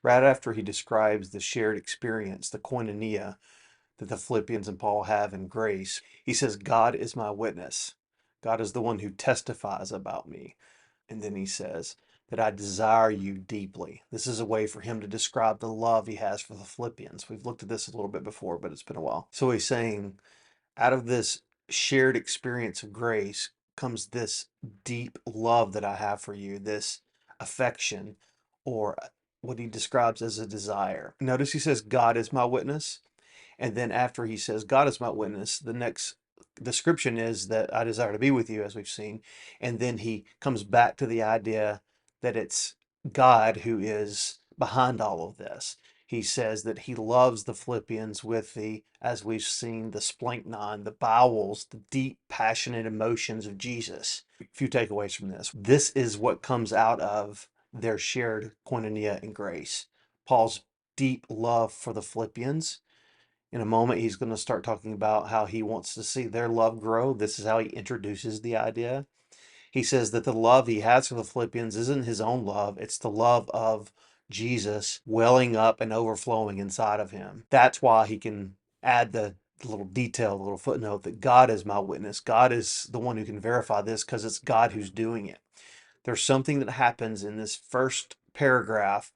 right after he describes the shared experience, the koinonia that the Philippians and Paul have in grace, he says, God is my witness. God is the one who testifies about me. And then he says that I desire you deeply. This is a way for him to describe the love he has for the Philippians. We've looked at this a little bit before, but it's been a while. So he's saying, out of this shared experience of grace comes this deep love that I have for you, this affection, or what he describes as a desire. Notice he says, God is my witness. And then after he says, God is my witness, the next description is that I desire to be with you, as we've seen. And then he comes back to the idea that it's God who is behind all of this. He says that he loves the Philippians with the, as we've seen, the splanknon, the bowels, the deep, passionate emotions of Jesus. A few takeaways from this. This is what comes out of their shared koinonia and grace. Paul's deep love for the Philippians. In a moment, he's going to start talking about how he wants to see their love grow. This is how he introduces the idea. He says that the love he has for the Philippians isn't his own love, it's the love of Jesus welling up and overflowing inside of him. That's why he can add the little detail, the little footnote that God is my witness. God is the one who can verify this because it's God who's doing it. There's something that happens in this first paragraph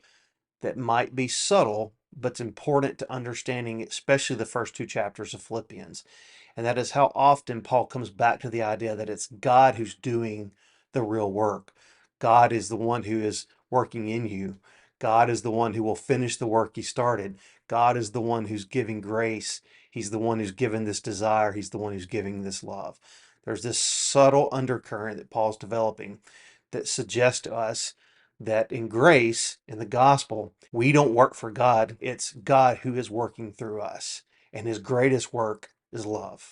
that might be subtle, but it's important to understanding, especially the first two chapters of Philippians. And that is how often Paul comes back to the idea that it's God who's doing the real work. God is the one who is working in you. God is the one who will finish the work he started. God is the one who's giving grace. He's the one who's given this desire. He's the one who's giving this love. There's this subtle undercurrent that Paul's developing that suggests to us that in grace, in the gospel, we don't work for God. It's God who is working through us. And his greatest work is love.